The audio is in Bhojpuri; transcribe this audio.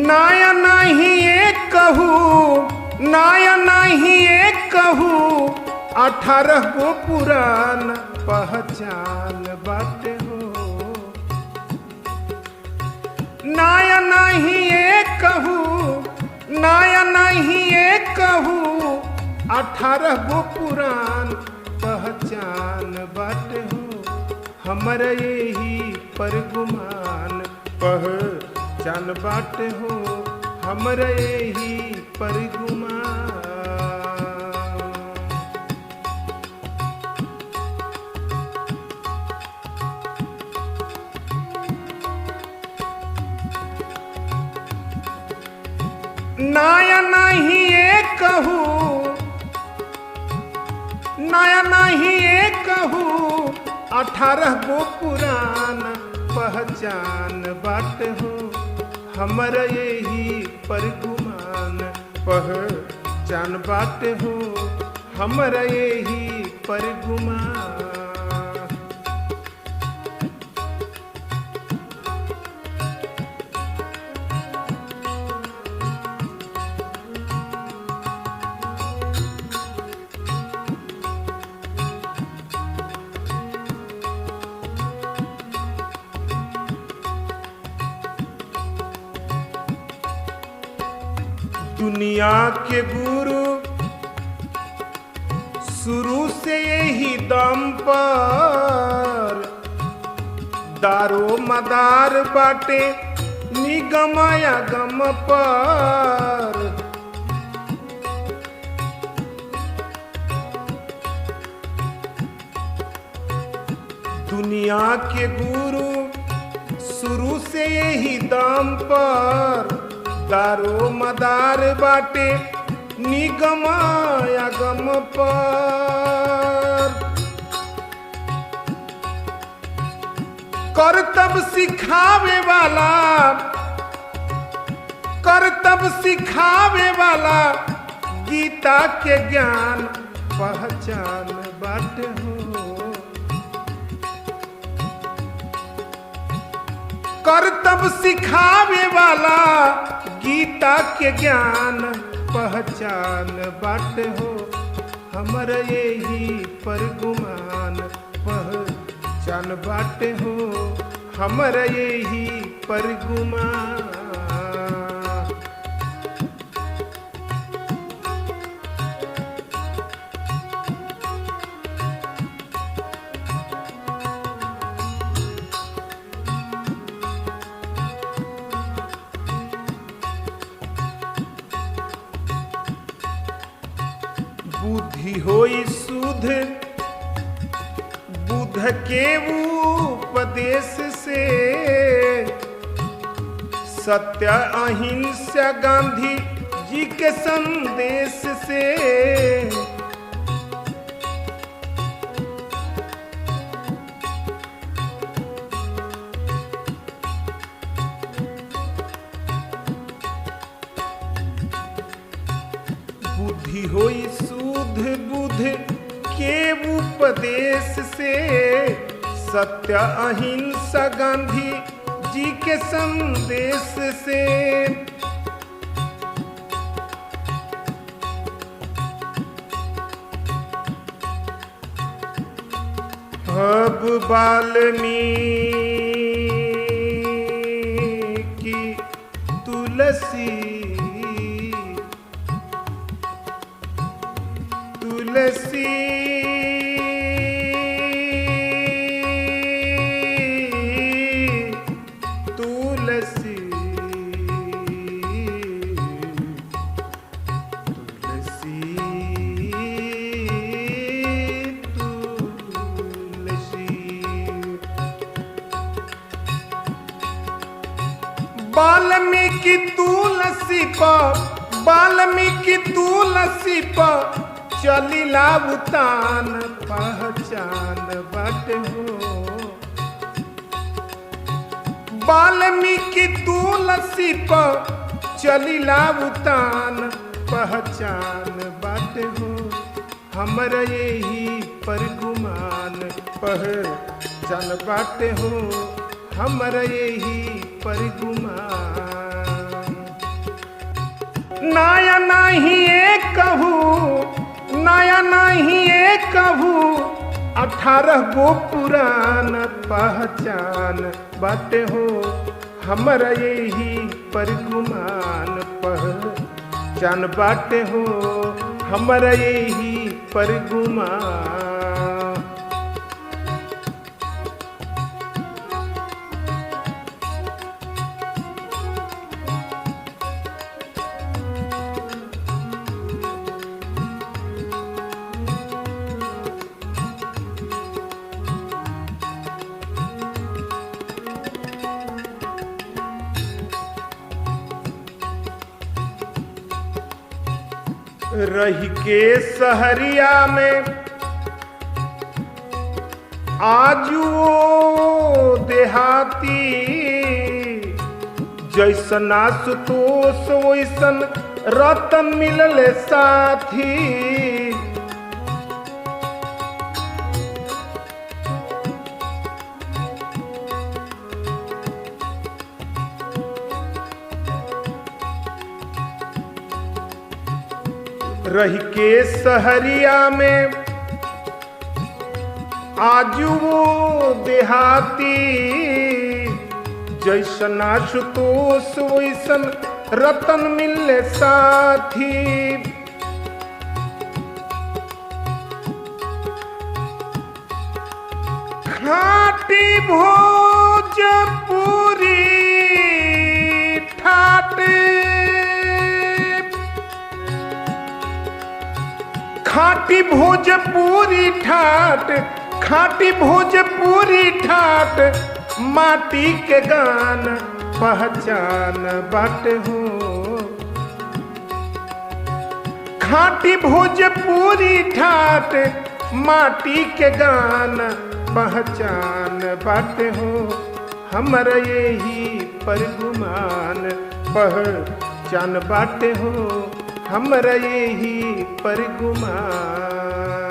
नाया नहीं एक कहूँ, नाया नहीं एक कहूँ, 18 गो पुरान पहचान बाटे हो। नाया नहीं एक कहूँ, नाया नहीं एक कहूँ, 18 गो पुरान पहचान बाटे हो। हमर यही पर गुमान पहचान बाटे हो, हमर यही पर गुमान। नाया नहीं एक कहूँ, नाया नहीं एक कहूँ, 18 गो पुरान पहचान बाट हो। हमर यही पर गुमान पहचान बाट हो, हमर यही पर गुमान। दुनिया के गुरु शुरू से यही दम पर, दारो मदार बाटे निगमया गम पर। दुनिया के गुरु शुरू से यही दम पर, दारो मदार बाटे निगमया गम पर। करतब सिखावे वाला, करतब सिखावे वाला, गीता के ज्ञान पहचान बाटे हो। करतब सिखावे वाला, गीता के ज्ञान पहचान बाट हो। हमर यही पर गुमान पहचान बाट हो, हमर यही पर गुमान। बुद्धि होई शुद्ध बुद्ध के उपदेश से, सत्य अहिंसा गांधी जी के संदेश से। बुद्धि होई शुद्ध बुद्ध के उपदेश से, सत्य अहिंसा गांधी जी के संदेश से। अब वाल्मीकि तुलसी, तुलसी तुलसी तुलसी तुलसी। वाल्मीकि तुलसी पर, वाल्मीकि तुलसी पर चलिला उतान पहचान बाट हो। वाल्मीकि तुलसी पर चलिला उतान पहचान बाटे हो हमरा यही पर गुमान पहचान बाटे हो हमरा यही पर गुमान। नया नहीं एक कहू नया नहीं एक कहू 18 गो पुरान पहचान बाटे हो हमरा यही पर गुमान पहचान बाटे हो हमरा यही पर गुमान। रही के सहरिया में आजू देहाती जैसन आशुतोष वैसन रतन मिलल साथी। रही के सहरिया में आजू देहाती जैसन आशुतोष वैसन रतन मिले साथी। खाटी भोजपुरी ठाटे खाटी भोजपुरी ठाट खाटी भोजपुरी ठाट माटी के गान पहचान बाटे हो खाटी भोजपुरी ठाट माटी के गान पहचान बाटे हो हमरा यही पर गुमान पहचान बाटे हो हमरा यही पर गुमान।